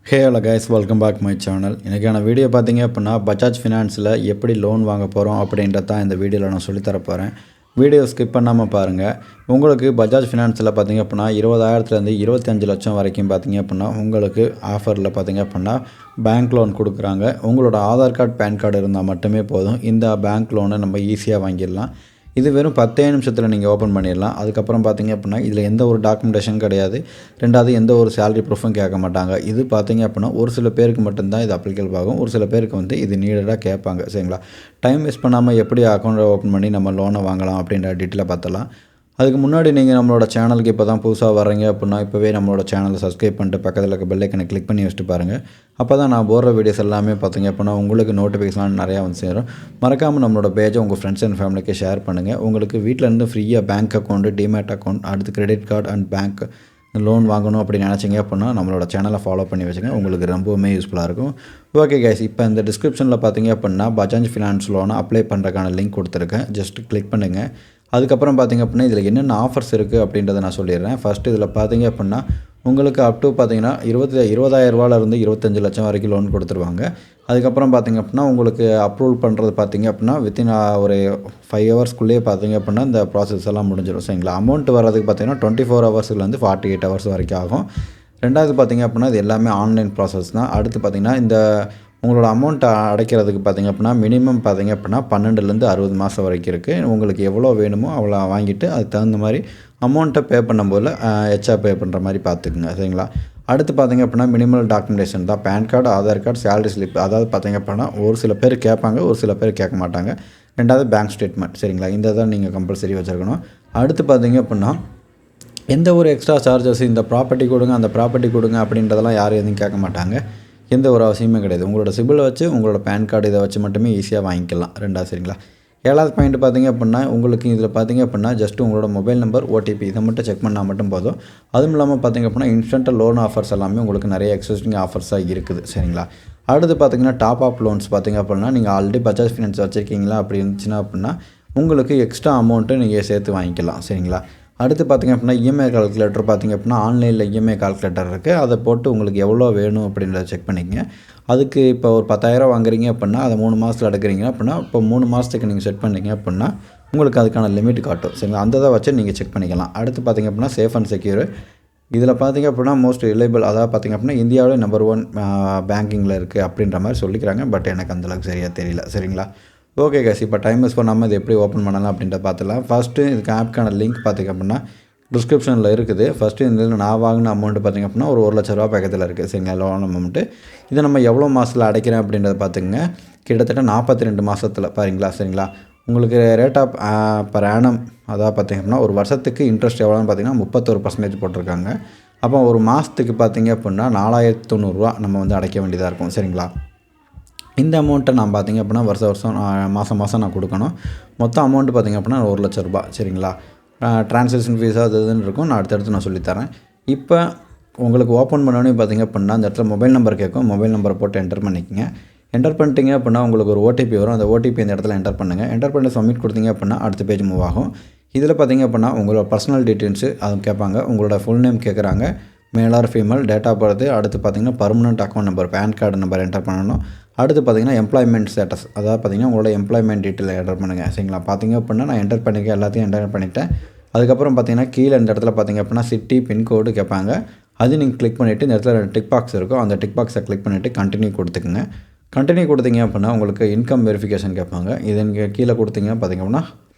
Hey hello guys, welcome back my channel. இன்றைக்கான video பார்த்தீங்க அப்படின்னா பஜாஜ் ஃபினான்ஸில் எப்படி லோன் வாங்க போகிறோம் அப்படின்றது தான் இந்த வீடியோவில் நான் சொல்லித்தர போகிறேன். வீடியோ ஸ்கிப் பண்ணாமல் பாருங்கள். உங்களுக்கு பஜாஜ் ஃபினான்ஸில் பார்த்தீங்க அப்படின்னா 20,000லேருந்து 25 லட்சம் வரைக்கும் பார்த்தீங்க அப்படின்னா உங்களுக்கு ஆஃபரில் பார்த்தீங்க அப்படின்னா பேங்க் லோன் கொடுக்குறாங்க. உங்களோட ஆதார் கார்டு பேன் கார்டு இருந்தால் மட்டுமே போதும் இந்த பேங்க் லோனை நம்ம ஈஸியாக வாங்கிடலாம். இது வெறும் 10 நிமிஷத்தில் நீங்கள் ஓப்பன் பண்ணிடலாம். அதுக்கப்புறம் பார்த்தீங்க அப்படின்னா இதில் எந்த ஒரு டாக்குமெண்டேஷன் கிடையாது. ரெண்டாவது எந்த ஒரு சேலரி ப்ரூஃபும் கேட்க மாட்டாங்க. இது பார்த்தீங்க அப்படின்னா ஒரு சில பேருக்கு மட்டும்தான் இது அப்ளிகபிள் ஆகும். ஒரு சில பேருக்கு வந்து இது நீடடாக கேட்பாங்க. சரிங்களா? டைம் வேஸ்ட் பண்ணாமல் எப்படி அக்கௌண்ட்டை ஓப்பன் பண்ணி நம்ம லோனை வாங்கலாம் அப்படின்ற டீட்டெயிலாக பார்த்தலாம். அதுக்கு முன்னாடி நீங்கள் நம்மளோட சேனலுக்கு இப்போ தான் புதுசாக வர்றீங்க அப்படின்னா இப்போவே நம்மளோட சேனலை சப்ஸ்கிரைப் பண்ணிட்டு பக்கத்தில் இருக்க பெல் ஐக்கனை கிளிக் பண்ணி வச்சுட்டு பாருங்கள். அப்போ தான் நான் போடுற வீடியோஸ் எல்லாமே பார்த்தீங்க அப்படின்னா உங்களுக்கு நோட்டிஃபிகேஷன் நிறையா வந்து சேரும். மறக்காமல் நம்மளோட பேஜை உங்கள் ஃப்ரெண்ட்ஸ் அண்ட் ஃபேமிலிக்கு ஷேர் பண்ணுங்கள். உங்களுக்கு வீட்டிலேருந்து ஃப்ரீயாக பேங்க் அக்கௌண்ட்டு, டிமேட் அக்கௌண்ட், அடுத்து credit card and bank loan வாங்கணும் அப்படின்னு நினச்சிங்க அப்படின்னா நம்மளோட சேனலை ஃபாலோ பண்ணி வச்சுங்க. உங்களுக்கு ரொம்பவுமே யூஸ்ஃபுல்லாக இருக்கும். ஓகே கைஸ், இப்போ இந்த டிஸ்கிரிப்ஷனில் பார்த்தீங்க அப்படின்னா பஜாஜ் ஃபினான்ஸ் லோனை அப்ளை பண்ணுறதுக்கான லிங்க் கொடுத்துருக்கேன். ஜஸ்ட் கிளிக் பண்ணுங்கள். அதுக்கப்புறம் பார்த்திங்க அப்படின்னா இதில் என்னென்ன ஆஃபர்ஸ் இருக்குது அப்படின்றத நான் சொல்லிடுறேன். ஃபஸ்ட்டு இதில் பார்த்திங்க அப்படின்னா உங்களுக்கு அப் டு பார்த்திங்கன்னா 20,000 25 லட்சம் வரைக்கும் லோன் கொடுத்துருவாங்க. அதுக்கப்புறம் பார்த்திங்க அப்படின்னா உங்களுக்கு அப்ரூவல் பண்ணுறது பார்த்திங்க அப்படின்னா வித்தின் ஒரு 5 ஹவர்ஸ்க்குள்ளேயே பார்த்திங்க அப்படின்னா இந்த ப்ராசஸ் எல்லாம் முடிஞ்சிடும். சரிங்களா? அமௌண்ட் வரதுக்கு பார்த்திங்கன்னா 24 ஹவர்ஸ்லேருந்து 48 ஹவர்ஸ் வரைக்கும் ஆகும். ரெண்டாவது பார்த்திங்க அப்படின்னா இது எல்லாமே ஆன்லைன் ப்ராசஸ் தான். அடுத்து பார்த்திங்கன்னா இந்த உங்களோட அமௌண்ட்டை அடைக்கிறதுக்கு பார்த்திங்க அப்படின்னா மினிமம் பார்த்திங்க அப்படின்னா 12லேருந்து 60 மாதம் வரைக்கும் இருக்குது. உங்களுக்கு எவ்வளோ வேணுமோ அவ்வளோ வாங்கிட்டு அதுக்கு தகுந்த மாதிரி அமௌண்ட்டை பே பண்ணும்போது எச்சா பே பண்ணுற மாதிரி பார்த்துக்குங்க. சரிங்களா? அடுத்து பார்த்திங்க அப்படின்னா மினிமல் டாக்குமெண்டேஷன் தான். PAN card, Aadhaar card, salary slip. அதாவது பார்த்திங்க அப்படின்னா ஒரு சில பேர் கேட்பாங்க, ஒரு சில பேர் கேட்க மாட்டாங்க. ரெண்டாவது பேங்க் ஸ்டேட்மெண்ட். சரிங்களா? இந்த தான் நீங்கள் கம்பல்சரி வச்சுருக்கணும். அடுத்து பார்த்திங்க அப்படின்னா எந்த ஒரு எக்ஸ்ட்ரா சார்ஜஸ் இந்த ப்ராப்பர்ட்டி கொடுங்க அந்த ப்ராப்பர்ட்டி கொடுங்க அப்படின்றதெல்லாம் யாரும் எதுவும் கேட்க மாட்டாங்க. எந்த ஒரு அவசியமே கிடையாது. உங்களோட சிபிலை வச்சு உங்களோட பேன் கார்டு இதை வச்சு மட்டுமே ஈஸியாக வாங்கிக்கலாம். ரெண்டாவது. சரிங்களா? 7வது பாயிண்ட் பார்த்திங்க அப்படின்னா உங்களுக்கு இதில் பார்த்திங்க அப்படின்னா ஜஸ்ட் உங்களோட மொபைல் நம்பர், ஓடிபி இதை மட்டும் செக் பண்ணால் மட்டும் போதும். அதுவும் இல்லாமல் பார்த்திங்க அப்படின்னா இன்ஸ்டன்ட்டாக லோன் ஆஃபர்ஸ் எல்லாமே உங்களுக்கு நிறைய எக்ஸிஸ்டிங் ஆஃபர்ஸாக இருக்குது. சரிங்களா? அடுத்து பார்த்திங்கன்னா டாப் அப் லோன்ஸ் பார்த்திங்க அப்படின்னா நீங்கள் ஆல்ரெடி பஜாஜ் ஃபினான்ஸ் வச்சுருக்கீங்களா அப்படி இருந்துச்சுன்னா அப்படின்னா உங்களுக்கு எக்ஸ்ட்ரா அமௌண்ட்டு நீங்கள் சேர்த்து வாங்கிக்கலாம். சரிங்களா? அடுத்து பார்த்திங்க அப்படின்னா இஎம்ஐ கால்குலேட்டர் பார்த்திங்க அப்படின்னா ஆன்லைனில் இஎம்ஐ கால்குலேட்டர் இருக்குது. அதை போட்டு உங்களுக்கு எவ்வளோ வேணும் அப்படின்றத செக் பண்ணிக்கங்க. அதுக்கு இப்போ ஒரு 10,000 வாங்குறீங்க அப்படின்னா அதை 3 மாதத்தில் அடைக்கிறீங்க அப்படின்னா இப்போ 3 மாதத்துக்கு நீங்கள் செட் பண்ணிங்க அப்படின்னா உங்களுக்கு அதுக்கான லிமிட் காட்டும். சரிங்களா? அந்த இதை வச்சு நீங்கள் செக் பண்ணிக்கலாம். அடுத்து பார்த்திங்க அப்படின்னா சேஃப் அண்ட் செக்யூர். இதில் பார்த்திங்க அப்படின்னா மோஸ்ட் ரிலையபிள். அதாவது பார்த்திங்க அப்படின்னா இந்தியாவிலே நம்பர் 1 பேங்கிங்கில் இருக்குது அப்படின்ற மாதிரி சொல்லிக்கிறாங்க. பட் எனக்கு அந்தளவுக்கு சரியாக தெரியல. சரிங்களா? ஓகே கைஸ், இப்போ டைம் வேஸ்ட் பண்ணாமல் இது எப்படி ஓப்பன் பண்ணலாம் அப்படின்றத பார்த்துலாம். ஃபஸ்ட்டு இதுக்கு ஆப்க்கான லிங்க் பார்த்திங்க அப்படின்னா டிஸ்கிரிப்ஷனில் இருக்குது. ஃபஸ்ட்டு இதில் நான் வாங்கின அமௌண்ட்டு பார்த்திங்க அப்படின்னா ஒரு 1 லட்ச ரூபா பக்கத்தில் இருக்குது. சரிங்களா? Loan amount. இதை நம்ம எவ்வளோ மாதத்தில் அடைக்கிறேன் அப்படின்றத பார்த்துங்க. கிட்டத்தட்ட 42 மாதத்தில் பாருங்களா? சரிங்களா? உங்களுக்கு ரேட் ஆஃப் பர் ஆனம் அதாவது பார்த்திங்க அப்படின்னா ஒரு வருஷத்துக்கு இன்ட்ரெஸ்ட் எவ்வளோன்னு பார்த்திங்கன்னா 31% போட்டிருக்காங்க. அப்போ ஒரு மாதத்துக்கு பார்த்திங்க அப்படின்னா 4,900 நம்ம வந்து அடைக்க வேண்டியதாக இருக்கும். சரிங்களா? இந்த அமௌண்ட்டை நான் பார்த்திங்க அப்படின்னா வருஷம் மாதம் நான் கொடுக்கணும். மொத்தம் அமௌண்ட்டு பார்த்திங்க அப்படின்னா 1 லட்ச ரூபா. சரிங்களா? ட்ரான்சாக்ஷன் ஃபீஸ் அது இதுன்னு இருக்கும். நான் அடுத்தடுத்து நான் சொல்லித்தரேன். இப்போ உங்களுக்கு ஓப்பன் பண்ணோன்னே பார்த்திங்க அப்படின்னா அந்த இடத்துல மொபைல் நம்பர் கேட்கும். மொபைல் நம்பரை போட்டு என்டர் பண்ணிக்கங்க. என்டர் பண்ணிட்டீங்க அப்படின்னா உங்களுக்கு ஒரு ஓடிபி வரும். அந்த ஓடிபி இந்த இடத்துல என்டர் பண்ணுங்கள். என்டர் பண்ணி சப்மிட் கொடுத்தீங்க அப்படின்னா அடுத்த பேஜ் மூவ் ஆகும். இதில் பார்த்திங்க அப்படின்னா உங்களோட பர்சனல் டீட்டெயில்ஸு அது கேட்பாங்க. உங்களோட ஃபுல் நேம் கேட்குறாங்க, male or female, date of birth, அடுத்து பார்த்திங்கன்னா permanent account number, PAN card number enter பண்ணணும். அடுத்து பார்த்திங்கன்னா எம்ப்ளாய்மெண்ட் ஸ்டேட்டஸ், அதாவது பார்த்திங்கன்னா உங்களோட எம்ப்ளாய்மெண்ட் டீட்டெயில் என்டர் பண்ணுங்கள். சரிங்களா? பார்த்திங்க அப்படின்னா நான் என்டர் பண்ணிக்க எல்லாத்தையும் என்டர் பண்ணிவிட்டேன். அதுக்கப்புறம் பார்த்திங்கன்னா கீழே இந்த இடத்துல பார்த்திங்க அப்படின்னா சிட்டி, பின்கோடு கேட்பாங்க. அது நீங்கள் கிளிக் பண்ணிவிட்டு இந்த இடத்துல டிக் பாக்ஸ் இருக்கும். அந்த டிக் பாக்ஸை கிளிக் பண்ணிவிட்டு கண்டினியூ கொடுத்துக்குங்க. கண்டினியூ கொடுத்தீங்க அப்படின்னா உங்களுக்கு இன்கம் வெரிஃபிகேஷன் கேட்பாங்க. இதை நீங்கள் கீழே கொடுத்தீங்க பார்த்திங்க அப்படின்னா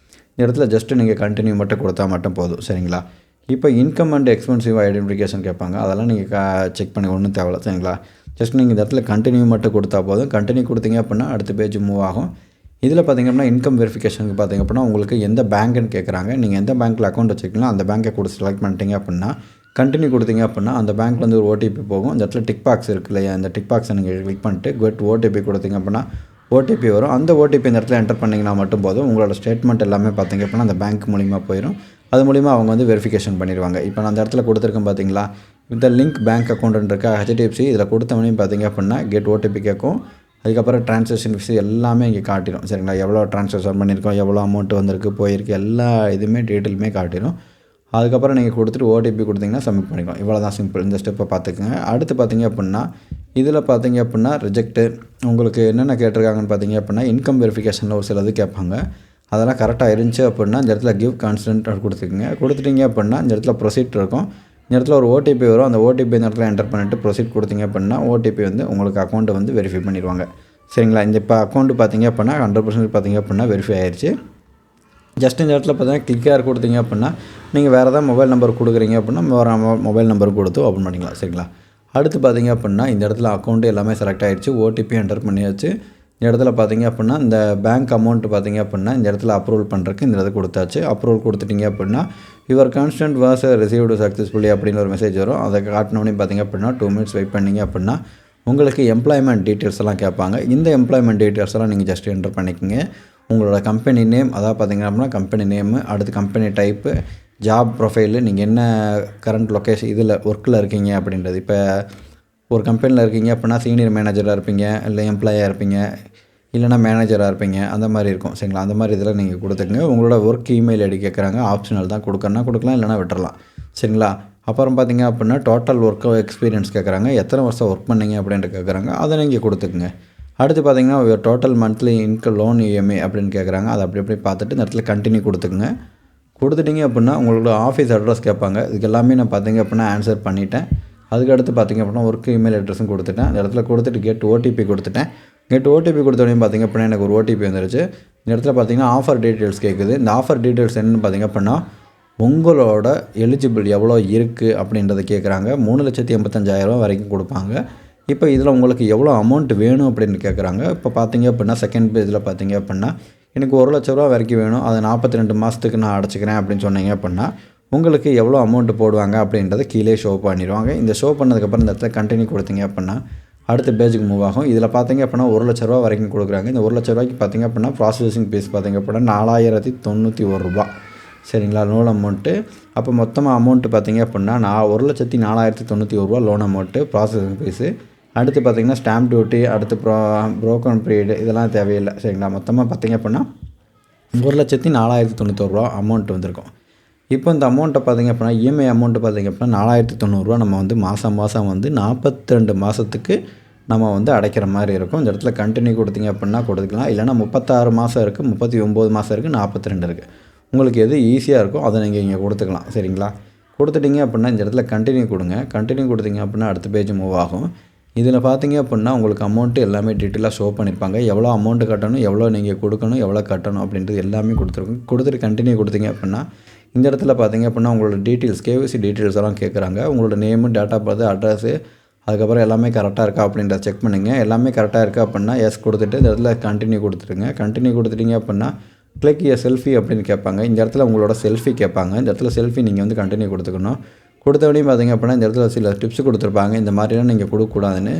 இந்த இடத்துல ஜஸ்ட்டு நீங்கள் கண்டினியூ மட்டும் கொடுத்தா மட்டும் போதும். சரிங்களா? இப்போ இன்கம் அண்ட் எக்ஸ்பென்சிவ் ஐடென்டிஃபிகேஷன் கேட்பாங்க. அதெல்லாம் நீங்கள் செக் பண்ணி ஒன்றும் தேவையில்ல. சரிங்களா? ஜஸ்ட் நீங்கள் இந்த இடத்துல கண்டினியூ மட்டும் கொடுத்தா போதும். கண்டினியூ கொடுத்தீங்க அப்படின்னா அடுத்த பேஜ் மூவ் ஆகும். இதில் பார்த்திங்க அப்படின்னா இன்கம் வெரிஃபிகேஷனுக்கு பார்த்திங்க அப்படின்னா உங்களுக்கு எந்த பேங்க்குன்னு கேட்குறாங்க. நீங்கள் எந்த பேங்க்கில் அக்கௌண்ட் வச்சுருக்கீங்களோ அந்த பேங்க்கை கூட செலக்ட் பண்ணிட்டீங்க அப்படின்னா கண்டினியூ கொடுத்தீங்க அப்படின்னா அந்த பேங்க்லேருந்து ஒரு ஓடிபி போகும். இந்த இடத்துல டிக் பாக்ஸ் இருக்குது இல்லையா, அந்த டிக் பாக்ஸை நீங்கள் கிளிக் பண்ணிட்டு கெட் ஓடிபி கொடுத்தீங்க அப்படின்னா ஓடிபி வரும். அந்த ஓடிபி இந்த இடத்துல என்டர் பண்ணிங்கன்னா மட்டும் போதும். உங்களோட ஸ்டேட்மெண்ட் எல்லாமே பார்த்திங்க அப்படின்னா அந்த பேங்க் மூலிமா போயிடும். அது மூலிமா அவங்க வந்து வெரிஃபிகேஷன் பண்ணிடுவாங்க. இப்போ நான் அந்த இடத்துல கொடுத்துருக்கேன் பார்த்திங்களா, இந்த லிங்க் பேங்க் அக்கௌண்ட் இருக்கா HDFC. இதில் கொடுத்தவனே பார்த்திங்க அப்படின்னா கெட் ஓடிபி கேட்கும். அதுக்கப்புறம் ட்ரான்சாக்ஷன் ஃபீஸ் எல்லாமே இங்கே காட்டிடும். சரிங்களா? எவ்வளோ ட்ரான்சாக்ஷன் பண்ணியிருக்கோம், எவ்வளோ அமௌண்ட் வந்திருக்கு, போயிருக்கு, எல்லா இதுவுமே டீட்டெயிலுமே காட்டிடும். அதுக்கப்புறம் நீங்கள் கொடுத்துட்டு ஓடிபி கொடுத்தீங்கன்னா சப்மிட் பண்ணிக்கலாம். இவ்வளோ தான் சிம்பிள். இந்த ஸ்டெப்பை பார்த்துக்குங்க. அடுத்து பார்த்தீங்க அப்படின்னா இதில் பார்த்தீங்க அப்படின்னா ரிஜெக்ட்டு உங்களுக்கு என்னென்ன கேட்டிருக்காங்கன்னு பார்த்தீங்க அப்படின்னா இன்கம் வெரிஃபிகேஷனில் ஒரு சிலது கேட்பாங்க. அதெல்லாம் கரெக்டாக இருந்துச்சு அப்படின்னா இந்த இடத்துல கிவ் கான்ஸ்டன்ட் கொடுத்துக்குங்க. கொடுத்துட்டீங்க அப்படின்னா இந்த இடத்துல ப்ரொசீட் இருக்கும். இந்த இடத்துல ஒரு ஓடிபி வரும். அந்த ஓடிபி இந்த இடத்துல என்டர் பண்ணிவிட்டு ப்ரொசீட் கொடுத்தீங்க அப்படின்னா ஓடிபி வந்து உங்களுக்கு அக்கௌண்ட்டை வந்து வெரிஃபை பண்ணிடுவாங்க. சரிங்களா? இந்த இப்போ அக்கௌண்ட்டு பார்த்தீங்க அப்படின்னா 100% பார்த்தீங்க அப்படின்னா வெரிஃபை ஆயிடுச்சு. ஜஸ்ட் இந்த இடத்துல பார்த்தீங்கன்னா கிளிக்காக கொடுத்தீங்க அப்படின்னா நீங்கள் வேறு ஏதாவது மொபைல் நம்பர் கொடுக்குறீங்க அப்படின்னா வேறு மொபைல் நம்பர் கொடுத்து ஓப்பன் பண்ணிக்கலாம். சரிங்களா? அடுத்து பார்த்தீங்க அப்படின்னா இந்த இடத்துல அக்கௌண்ட்டு எல்லாமே செலக்ட் ஆகிடுச்சு. ஓடிபி என்டர் பண்ணியாச்சு. இந்த இடத்துல பார்த்தீங்க அப்படின்னா இந்த பேங்க் அமௌண்ட்டு பார்த்தீங்க அப்படின்னா இந்த இடத்துல அப்ரூவல் பண்ணுறதுக்கு இந்த இடத்துல கொடுத்தாச்சு. அப்ரூவல் கொடுத்துட்டிங்க அப்படின்னா your constant was received successfully அப்படின்னு ஒரு மெசேஜ் வரும். அதை காட்டினோடனே பார்த்தீங்க அப்படின்னா 2 மினிட்ஸ் வெயிட் பண்ணிங்க அப்படின்னா உங்களுக்கு எம்ப்ளாய்மெண்ட் டீட்டெயில்ஸ் எல்லாம் கேட்பாங்க. இந்த எம்ப்ளாய்மெண்ட் டீட்டெயில்ஸ் எல்லாம் நீங்கள் ஜஸ்ட் என்டர் பண்ணிக்கோங்க. உங்களோட கம்பெனி நேம், அதாவது பார்த்தீங்க அப்படின்னா கம்பெனி நேமு, அடுத்து கம்பெனி டைப்பு, ஜாப் ப்ரொஃபைலு, நீங்கள் என்ன கரண்ட் லொக்கேஷன் இதில் ஒர்க்கில் இருக்கீங்க அப்படின்றது. இப்போ ஒரு கம்பெனியில் இருக்கீங்க அப்படின்னா சீனியர் மேனேஜராக இருப்பீங்க, இல்லை எம்ப்ளாயாக இருப்பீங்க, இல்லைனா மேனேஜராக இருப்பீங்க, அந்த மாதிரி இருக்கும். சரிங்களா? அந்த மாதிரி இதில் நீங்கள் கொடுத்துங்க. உங்களோட ஒர்க் இமெயில் ஐடி கேட்குறாங்க. ஆப்ஷனல் தான், கொடுக்கறனா கொடுக்கலாம், இல்லைனா விட்டுறலாம். சரிங்களா? அப்புறம் பார்த்தீங்க அப்படின்னா டோட்டல் ஒர்க் எக்ஸ்பீரியன்ஸ் கேட்குறாங்க. எத்தனை வருஷம் ஒர்க் பண்ணீங்க அப்படின்ட்டு கேட்குறாங்க. அதை நீங்கள் கொடுத்துக்குங்க. அடுத்து பார்த்தீங்கன்னா total monthly income loan EMI அப்படின்னு கேட்குறாங்க. அதை அப்படி பார்த்துட்டு இந்த இடத்துல கண்டினியூ கொடுத்துக்குங்க. கொடுத்துட்டிங்க அப்படின்னா உங்களோட ஆஃபீஸ் அட்ரஸ் கேட்பாங்க. இதுக்கு எல்லாமே நான் பார்த்தீங்க அப்படின்னா ஆன்சர் பண்ணிட்டேன். அதுக்கடுத்து பார்த்தீங்க அப்படின்னா ஒர்க் இமெயில் அட்ரஸும் கொடுத்துட்டேன். அந்த இடத்துல கொடுத்துட்டு கெட் ஓடிபி கொடுத்துட்டேன். கெட் ஓடிபி கொடுத்தோடனே பார்த்தீங்க அப்படின்னா எனக்கு ஒரு ஓடிபி வந்துருச்சு. இந்த இடத்துல பார்த்தீங்கன்னா ஆஃபர் டீட்டெயில்ஸ் கேட்குது. இந்த ஆஃபர் டீட்டெயில்ஸ் என்னென்னு பார்த்தீங்க அப்படின்னா உங்களோட எலிஜிபிள் எவ்வளோ இருக்குது அப்படின்றத கேட்குறாங்க. 3,85,000 வரைக்கும் கொடுப்பாங்க. இப்போ இதில் உங்களுக்கு எவ்வளோ அமௌண்ட் வேணும் அப்படின்னு கேட்குறாங்க. இப்போ பார்த்தீங்க அப்படின்னா செகண்ட் பேஜில் பார்த்தீங்க அப்படின்னா எனக்கு 1,00,000 வரைக்கும் வேணும், அதை 42 மாதத்துக்கு நான் அடைச்சிக்கிறேன் அப்படின்னு சொன்னீங்க அப்படின்னா உங்களுக்கு எவ்வளோ அமௌண்ட் போடுவாங்க அப்படின்றத கீழே ஷோ பண்ணிடுவாங்க. இந்த ஷோ பண்ணதுக்கப்புறம் இந்த இடத்துல கண்டினியூ கொடுத்தீங்க அப்படின்னா அடுத்த பேஜுக்கு மூவ் ஆகும். இதில் பார்த்தீங்க அப்படின்னா 1,00,000 வரைக்கும் கொடுக்குறாங்க. இந்த 1,00,000 பார்த்தீங்க அப்படின்னா ப்ராசஸிங் ஃபீஸ் பார்த்தீங்க அப்படின்னா 4,091 ரூபா. சரிங்களா? Loan amount. அப்போ மொத்தமாக அமௌண்ட்டு பார்த்தீங்க அப்படின்னா 1,04,91 லோன் அமௌண்ட்டு, ப்ராசஸிங் ஃபீஸு. அடுத்து பார்த்தீங்கன்னா ஸ்டாம்ப் டியூட்டி, அடுத்து ப்ரோக்கன் பீரியடு, இதெல்லாம் தேவையில்லை. சரிங்களா? மொத்தமாக பார்த்தீங்க அப்படின்னா 1,04,91 அமௌண்ட் வந்திருக்கும். இப்போ இந்த அமௌண்ட்டை பார்த்தீங்க அப்படின்னா இஎம்ஐ அமௌண்ட்டு பார்த்தீங்க அப்படின்னா 4,090 நம்ம வந்து மாதம் வந்து 42 மாதத்துக்கு நம்ம வந்து அடைக்கிற மாதிரி இருக்கும். இந்த இடத்துல கண்டினியூ கொடுத்தீங்க அப்படின்னா கொடுத்துக்கலாம். இல்லைனா 36 மாதம் இருக்குது, 39 மாதம் இருக்குது, 42 இருக்குது. உங்களுக்கு எது ஈஸியாக இருக்கோ அதை நீங்கள் இங்கே கொடுத்துக்கலாம். சரிங்களா? கொடுத்துட்டிங்க அப்படின்னா இந்த இடத்துல கண்டினியூ கொடுங்க. கண்டினியூ கொடுத்தீங்க அப்படின்னா அடுத்த பேஜ் மூவ் ஆகும். இதில் பார்த்தீங்க அப்படின்னா உங்களுக்கு அமௌண்ட்டு எல்லாமே டீட்டெயிலாக ஷோ பண்ணியிருப்பாங்க. எவ்வளோ அமௌண்ட்டு கட்டணும், எவ்வளோ நீங்கள் கொடுக்கணும், எவ்வளோ கட்டணும் அப்படின்றது எல்லாமே கொடுத்துருக்கும். கொடுத்துட்டு கண்டினியூ கொடுத்தீங்க அப்படின்னா இந்த இடத்துல பார்த்தீங்க அப்படின்னா உங்களோட டீட்டெயில்ஸ், கேஒய்சி டீட்டெயில்ஸ் எல்லாம் கேட்குறாங்க. உங்களோட name, date of birth, address, அதுக்கப்புறம் எல்லாமே கரெக்டாக இருக்கா அப்படின்றத செக் பண்ணுங்க. எல்லாமே கரெக்டாக இருக்கா அப்படின்னா எஸ் கொடுத்துட்டு இந்த இடத்துல கண்டினியூ கொடுத்துருங்க. கண்டினியூ கொடுத்துட்டீங்க அப்படின்னா கிளிக் ஏ செல்ஃபி அப்படின்னு கேட்பாங்க. இந்த இடத்துல உங்களோட செல்ஃபி கேட்பாங்க. இந்த இடத்துல செல்ஃபி நீங்கள் வந்து கண்டினியூ கொடுத்துக்கணும். கொடுத்தவனையும் பார்த்தீங்க அப்படின்னா இந்த இடத்துல சில டிப்ஸ் கொடுத்துருப்பாங்க. இந்த மாதிரிலாம் நீங்கள் கொடுக்கக்கூடாதுன்னு.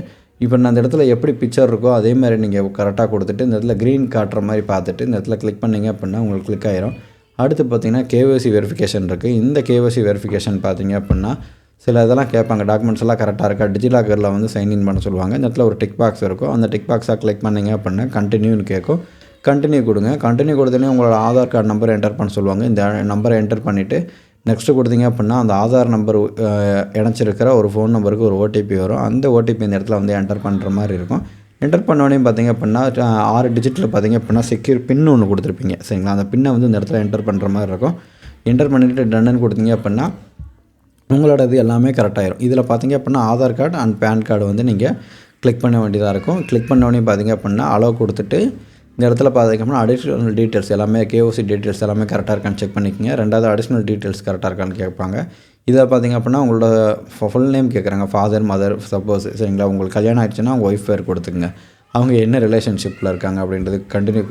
இப்போ நான் அந்த இடத்துல எப்படி பிக்சர் இருக்கோ அதே மாதிரி நீங்கள் கரெக்டாக கொடுத்துட்டு இந்த இடத்துல க்ரீன் காட்டுற மாதிரி பார்த்துட்டு இந்த இடத்துல கிளிக் பண்ணிங்க அப்படின்னா உங்களுக்கு கிளிக் ஆயிரும். அடுத்து பார்த்தீங்கன்னா கேஒய்சி வெரிஃபிகேஷன் இருக்குது. இந்த கேஒய்சி வெரிஃபிகேஷன் பார்த்தீங்க அப்படின்னா சில இதெல்லாம் கேட்பாங்க. டாக்குமெண்ட்ஸ் எல்லாம் கரெக்டாக இருக்கா, டிஜிலாக்கரில் வந்து சைன்இன் பண்ண சொல்லுவாங்க. இந்த இடத்துல ஒரு டிக் பாக்ஸ் இருக்கும். அந்த டிக் பாக்ஸாக கிளிக் பண்ணிங்க அப்படின்னா கண்டினியூன்னு கேட்கும். கண்டினியூ கொடுங்க. கண்டினியூ கொடுத்தோன்னே உங்களோட ஆதார் கார்டு நம்பரை என்டர் பண்ண சொல்லுவாங்க. இந்த நம்பரை என்டர் பண்ணிவிட்டு நெக்ஸ்ட்டு கொடுத்தீங்க அப்படின்னா அந்த ஆதார் நம்பர் இணைச்சிருக்கிற ஒரு ஃபோன் நம்பருக்கு ஒரு ஓடிபி வரும். அந்த ஓடிபி இந்த இடத்துல வந்து என்டர் பண்ணுற மாதிரி இருக்கும். என்டர் பண்ணோடனே பார்த்தீங்க அப்படின்னா 6 டிஜிட்டில் பார்த்தீங்க அப்படின்னா செக்யூர் பின் ஒன்று கொடுத்துருப்பீங்க. சரிங்களா? அந்த பின்னை வந்து இந்த இடத்துல என்டர் பண்ணுற மாதிரி இருக்கும். என்டர் பண்ணிவிட்டு டன்னு கொடுத்தீங்க அப்படின்னா உங்களோட இது எல்லாமே கரெக்டாகிடும். இதில் பார்த்தீங்க அப்படின்னா Aadhaar card and PAN card வந்து நீங்கள் கிளிக் பண்ண வேண்டியதாக இருக்கும். கிளிக் பண்ணோடனே பார்த்தீங்க அப்படின்னா அலோவ் கொடுத்துட்டு இந்த இடத்துல பார்த்தீங்க அப்படின்னா அடிஷ்னல் டீட்டெயில்ஸ் எல்லாமே கேஒய்சி டீட்டெயில்ஸ் எல்லாமே கரெக்டாக இருக்கான்னு செக் பண்ணிக்கோங்க. ரெண்டாவது அடிஷ்னல் டீட்டெயில்ஸ் கரெக்டாக இருக்கான்னு கேட்பாங்க. இதில் பார்த்தீங்க அப்படின்னா உங்களோட ஃபுல் நேம் கேட்குறாங்க. ஃபாதர், மதர், சப்போஸ் சரிங்களா உங்களுக்கு கல்யாணம் ஆகிடுச்சுன்னா அவங்க ஒய்ஃப் பேர் கொடுத்துக்குங்க. அவங்க என்ன ரிலேஷன்ஷிப்பில் இருக்காங்க அப்படின்றது கண்டினியூ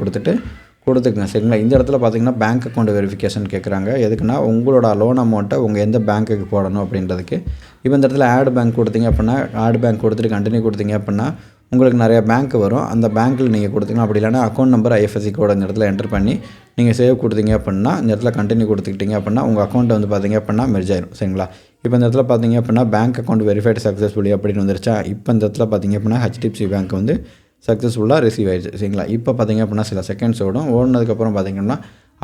கொடுத்துக்குங்க. சரிங்களா? இந்த இடத்துல பார்த்தீங்கன்னா பேங்க் அக்கௌண்ட் வெரிஃபிகேஷன் கேட்குறாங்க. எதுக்குன்னா உங்களோட லோன் அமௌண்ட்டை உங்கள் எந்த பேங்க்குக்கு போடணும் அப்படின்றதுக்கு. இப்போ இந்த இடத்துல ஆட் பேங்க் கொடுத்தீங்க அப்படின்னா ஆட் பேங்க் கொடுத்துட்டு கண்டினியூ கொடுத்தீங்க அப்படின்னா உங்களுக்கு நிறையா பேங்க் வரும். அந்த பேங்க்கில் நீங்கள் கொடுத்தீங்கன்னா அப்படி இல்லைனா அக்கௌண்ட் நம்பர், ஐஎஃப்எஸ்சி கோடு இந்த இடத்துல என்டர் பண்ணி நீங்கள் சேவ் கொடுத்தீங்க அப்படின்னா இந்த இடத்துல கண்டினியூ கொடுத்துக்கிட்டீங்க அப்படின்னா உங்கள் அக்கௌண்ட்டை வந்து பார்த்தீங்க அப்படின்னா மெர்ஜ் ஆயிரும். சரிங்களா? இப்போ இந்த இடத்துல பார்த்தீங்க அப்படின்னா பேங்க் அக்கௌண்ட் வெரிஃபைடு சக்ஸஸ்ஃபுல்லி அப்படின்னு வந்துருச்சா. இப்போ இந்த இடத்துல பார்த்தீங்க அப்படின்னா ஹெச்டிஎஃப்சி பேங்க் வந்து சக்ஸஸ்ஃபுல்லாக ரிசீவ் ஆயிடுச்சு. சரிங்களா? இப்போ பார்த்தீங்க அப்படின்னா சில செகண்ட்ஸ் ஓடுனதுக்கப்புறம் பார்த்தீங்கன்னா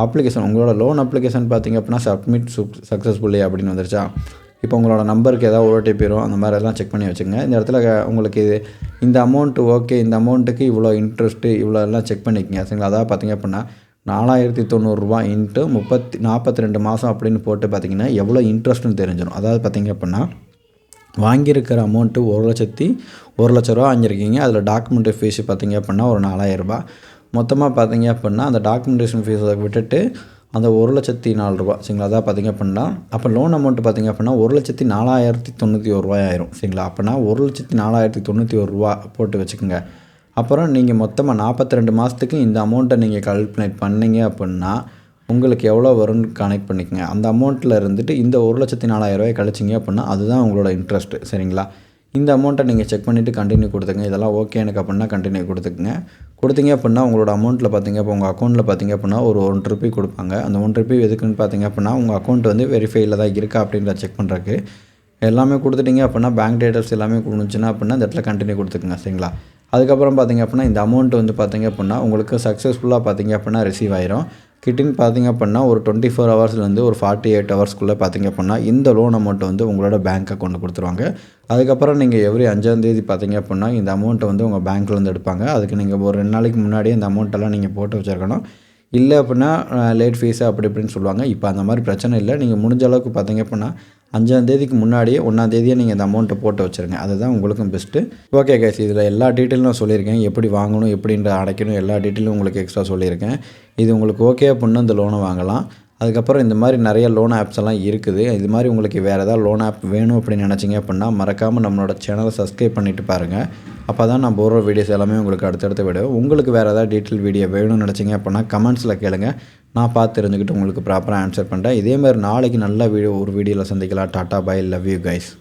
அப்ளிகேஷன் உங்களோட லோன் அப்ளிகேஷன் பார்த்திங்க அப்படின்னா சப்மிட் சக்ஸஸ்ஃபுல்லி அப்படின்னு வந்துருச்சா. இப்போ உங்களோட நம்பருக்கு ஏதாவது ஓடிபி வரும், அந்த மாதிரி எல்லாம் செக் பண்ணி வச்சுக்கோங்க. இந்த இடத்துல உங்களுக்கு இந்த அமௌண்ட்டு ஓகே, இந்த அமௌண்ட்டுக்கு இவ்வளோ இன்ட்ரெஸ்ட்டு இவ்வளோ எல்லாம் செக் பண்ணிக்கோங்க சரிங்களா. அதாவது பார்த்திங்க அப்படின்னா 4090 இன்ட்டு 42 மாதம் அப்படின்னு போட்டு பார்த்திங்கன்னா எவ்வளோ இன்ட்ரெஸ்ட்டுன்னு தெரிஞ்சிடும். அதாவது பார்த்திங்க அப்படின்னா வாங்கியிருக்கிற அமௌண்ட்டு 1,00,000 ரூபா வாங்கியிருக்கீங்க. அதில் டாக்குமெண்ட்டு ஃபீஸ் பார்த்திங்க அப்படின்னா ஒரு 4000 ரூபா. மொத்தமாக பார்த்திங்க அப்படின்னா அந்த டாக்குமெண்டேஷன் ஃபீஸை விட்டுட்டு அந்த 1,04,000 ரூபா சரிங்களா. அதான் பார்த்திங்க அப்படின்னா அப்போ லோன் அமௌண்ட்டு பார்த்திங்க அப்படின்னா 1,04,091 ரூபாய் ஆயிரும் சரிங்களா. அப்போனா 1,04,091 ரூபா போட்டு வச்சுக்கோங்க. அப்புறம் நீங்கள் மொத்தமாக 42 மாதத்துக்கு இந்த அமௌண்ட்டை நீங்கள் கால்குலேட் பண்ணிங்க அப்படின்னா உங்களுக்கு எவ்வளோ வரும்னு கனெக்ட் பண்ணிக்கோங்க. அந்த அமௌண்ட்டில் இருந்துட்டு இந்த 1,04,000 ரூபாய் கழிச்சிங்க அப்படின்னா அதுதான் உங்களோட இன்ட்ரெஸ்ட்டு சரிங்களா. இந்த அமௌண்ட்டை நீங்கள் செக் பண்ணிவிட்டு கண்டினியூ கொடுத்துங்க. இதெல்லாம் ஓகே எனக்கு அப்படின்னா கண்டினியூ கொடுத்தீங்க அப்படின்னா உங்களோட அமௌண்ட்டில் பார்த்திங்க இப்போ உங்கள் அக்கௌண்ட்டில் பார்த்திங்க அப்படின்னா ஒரு ₹1 கொடுப்பாங்க. அந்த ₹1 எதுக்குன்னு பார்த்திங்க அப்படின்னா உங்கள் அக்கௌண்ட் வந்து வெரிஃபைல தான் இருக்கா அப்படின்றத செக் பண்ணுறதுக்கு. எல்லாமே கொடுத்துட்டிங்க அப்படின்னா பேங்க் டீட்டெயில்ஸ் எல்லாமே கொடுத்துச்சுன்னா அப்படின்னா இந்த இடத்துல கண்டினியூ கொடுத்துக்குங்க சரிங்களா. அதுக்கப்புறம் பார்த்திங்க அப்படின்னா இந்த அமௌண்ட் வந்து பார்த்திங்க அப்படின்னா உங்களுக்கு சக்ஸஸ்ஃபுல்லாக பார்த்திங்க அப்படின்னா ரிசீவ் ஆயிரும். கிட்டின்னு பார்த்திங்க அப்படின்னா ஒரு 24 ஹவர்ஸ்லேருந்து ஒரு 48 ஹவர்ஸ்க்குள்ளே பார்த்திங்க அப்படின்னா இந்த லோன் அமௌண்ட்டை வந்து உங்களோட பேங்க் அக்கௌண்ட்டில் கொடுத்துருவாங்க. அதுக்கப்புறம் நீங்கள் எவ்ரி 5ஆம் தேதி பார்த்திங்க அப்படின்னா இந்த அமௌண்ட்டை வந்து உங்கள் பேங்க்லேருந்து எடுப்பாங்க. அதுக்கு நீங்கள் ஒரு 2 நாளைக்கு முன்னாடியே இந்த அமௌண்ட்டெல்லாம் நீங்கள் போட்டு வச்சுருக்கணும். இல்லை அப்படின்னா லேட் ஃபீஸு அப்படி இப்படின்னு சொல்லுவாங்க. இப்போ அந்த மாதிரி பிரச்சனை இல்லை. நீங்கள் முடிஞ்ச அளவுக்கு பார்த்திங்க அப்படின்னா 5ஆம் தேதிக்கு முன்னாடியே 1ஆம் தேதியே நீங்கள் இந்த அமௌண்ட்டை போட்டு வச்சுருங்க. அதுதான் உங்களுக்கும் பெஸ்ட்டு. ஓகே கைஸ், இதில் எல்லா டீட்டெயிலும் நான் சொல்லியிருக்கேன். எப்படி வாங்கணும், எப்படின்ற அடைக்கணும், எல்லா டீட்டெயிலும் உங்களுக்கு எக்ஸ்ட்ரா சொல்லியிருக்கேன். இது உங்களுக்கு ஓகே அப்படின்னா இந்த லோனை வாங்கலாம். அதுக்கப்புறம் இந்த மாதிரி நிறைய லோன் ஆப்ஸ் எல்லாம் இருக்குது. இது மாதிரி உங்களுக்கு வேறு ஏதாவது லோன் ஆப் வேணும் அப்படின்னு நினச்சிங்க அப்படின்னா மறக்காமல் நம்மளோட சேனலை சப்ஸ்கிரைப் பண்ணிவிட்டு பாருங்கள். அப்போ தான் நான் போடுற வீடியோஸ் எல்லாமே உங்களுக்கு அடுத்தடுத்து விடும். உங்களுக்கு வேறு ஏதாவது டீட்டெயில் வீடியோ வேணும்னு நினச்சிங்க அப்படின்னா கமெண்ட்ஸில் கேளுங்க. நான் பார்த்து தெரிஞ்சுக்கிட்டு உங்களுக்கு ப்ராப்பராக ஆன்சர் பண்ணுறேன். இதேமாதிரி நாளைக்கு நல்ல ஒரு வீடியோவில் சந்திக்கலாம். Tata bye, love you guys.